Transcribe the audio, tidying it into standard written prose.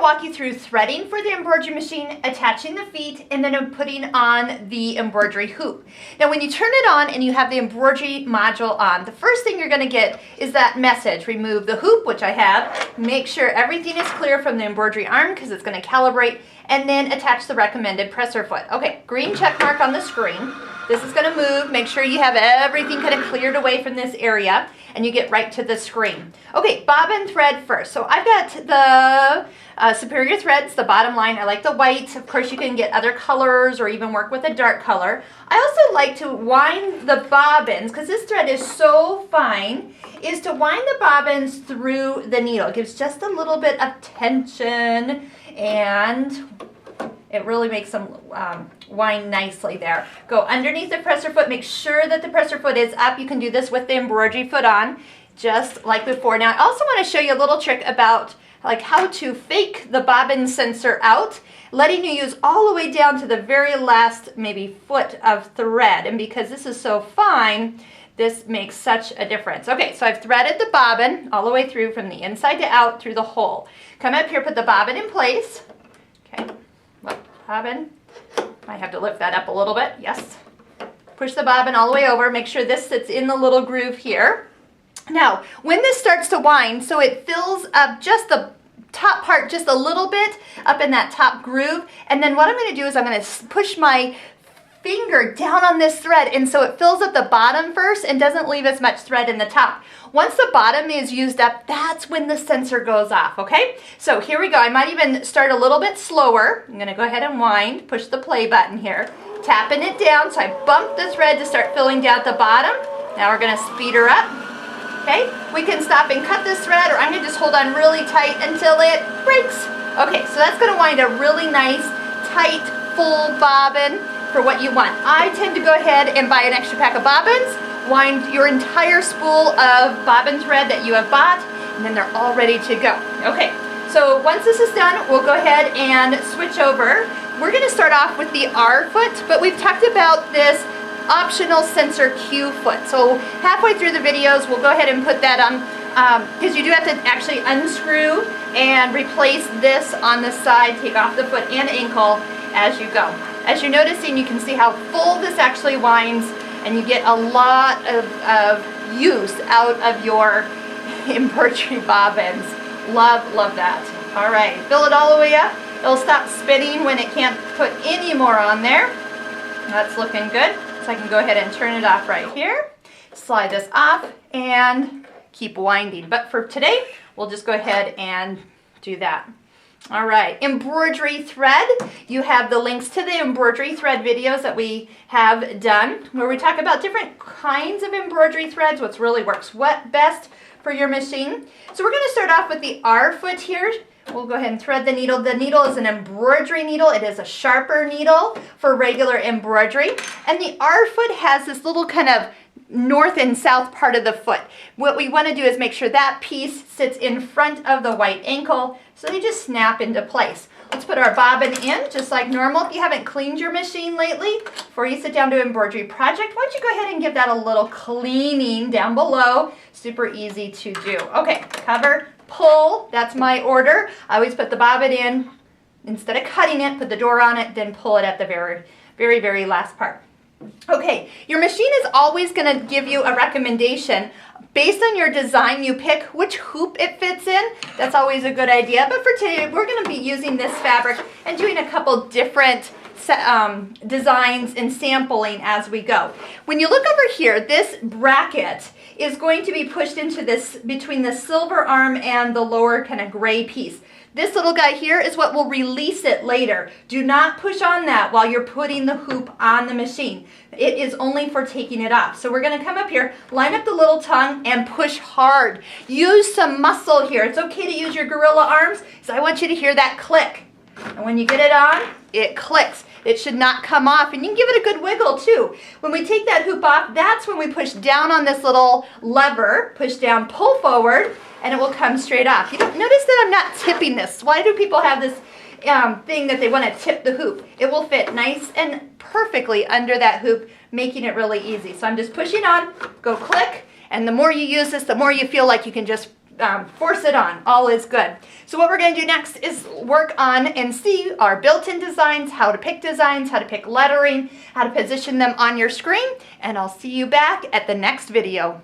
walk you through threading for the embroidery machine, attaching the feet, and then putting on the embroidery hoop. Now when you turn it on and you have the embroidery module on, the first thing you're going to get is that message. Remove the hoop, which I have. Make sure everything is clear from the embroidery arm because it's going to calibrate, and then attach the recommended presser foot. Okay, green check mark on the screen. This is going to move. Make sure you have everything kind of cleared away from this area, and you get right to the screen. Okay, bobbin thread first. So I've got the superior threads, the bottom line. I like the white. Of course, you can get other colors or even work with a dark color. I also like to wind the bobbins, because this thread is so fine, is to wind the bobbins through the needle. It gives just a little bit of tension, and it really makes them wind nicely there. Go underneath the presser foot. Make sure that the presser foot is up. You can do this with the embroidery foot on, just like before. Now, I also want to show you a little trick about like how to fake the bobbin sensor out, letting you use all the way down to the very last maybe foot of thread. And because this is so fine, this makes such a difference. Okay, so I've threaded the bobbin all the way through from the inside to out through the hole. Come up here, put the bobbin in place. Okay, bobbin. Might have to lift that up a little bit. Yes. Push the bobbin all the way over. Make sure this sits in the little groove here. Now, when this starts to wind, so it fills up just the top part just a little bit up in that top groove, and then what I'm going to do is I'm going to push my finger down on this thread, and so it fills up the bottom first and doesn't leave as much thread in the top. Once the bottom is used up, that's when the sensor goes off, okay? So here we go. I might even start a little bit slower. I'm going to go ahead and wind, push the play button here, tapping it down, so I bump the thread to start filling down at the bottom. Now we're going to speed her up, okay? We can stop and cut this thread, or I'm going to just hold on really tight until it breaks. Okay, so that's going to wind a really nice, tight, full bobbin for what you want. I tend to go ahead and buy an extra pack of bobbins, wind your entire spool of bobbin thread that you have bought, and then they're all ready to go. Okay, so once this is done, we'll go ahead and switch over. We're going to start off with the R foot, but we've talked about this optional sensor Q foot. So halfway through the videos, we'll go ahead and put that on, because you do have to actually unscrew and replace this on the side, take off the foot and ankle as you go. As you're noticing, you can see how full this actually winds, and you get a lot of use out of your embroidery bobbins. Love, love that. All right, fill it all the way up. It'll stop spinning when it can't put any more on there. That's looking good. So I can go ahead and turn it off right here. Slide this off and keep winding. But for today, we'll just go ahead and do that. All right, embroidery thread. You have the links to the embroidery thread videos that we have done, where we talk about different kinds of embroidery threads, what really works best for your machine. So we're going to start off with the R foot here. We'll go ahead and thread the needle. The needle is an embroidery needle. It is a sharper needle for regular embroidery. And the R foot has this little kind of north and south part of the foot. What we want to do is make sure that piece sits in front of the white ankle, so they just snap into place. Let's put our bobbin in just like normal. If you haven't cleaned your machine lately, before you sit down to an embroidery project, why don't you go ahead and give that a little cleaning down below. Super easy to do. Okay, cover, pull, that's my order. I always put the bobbin in, instead of cutting it, put the door on it, then pull it at the very last part. Okay, your machine is always going to give you a recommendation based on your design. You pick which hoop it fits in. That's always a good idea. But for today, we're going to be using this fabric and doing a couple different designs and sampling as we go. When you look over here, this bracket is going to be pushed into this between the silver arm and the lower kind of gray piece. This little guy here is what will release it later. Do not push on that while you're putting the hoop on the machine. It is only for taking it off. So we're going to come up here, line up the little tongue, and push hard. Use some muscle here. It's okay to use your gorilla arms, so I want you to hear that click. And when you get it on, it clicks. It should not come off, and you can give it a good wiggle too. When we take that hoop off, that's when we push down on this little lever, push down, pull forward, and it will come straight off. You don't notice that I'm not tipping this. Why do people have this thing that they want to tip the hoop? It will fit nice and perfectly under that hoop, making it really easy. So I'm just pushing on, go click, and the more you use this, the more you feel like you can just force it on. All is good. So what we're going to do next is work on and see our built-in designs, how to pick lettering, how to position them on your screen, and I'll see you back at the next video.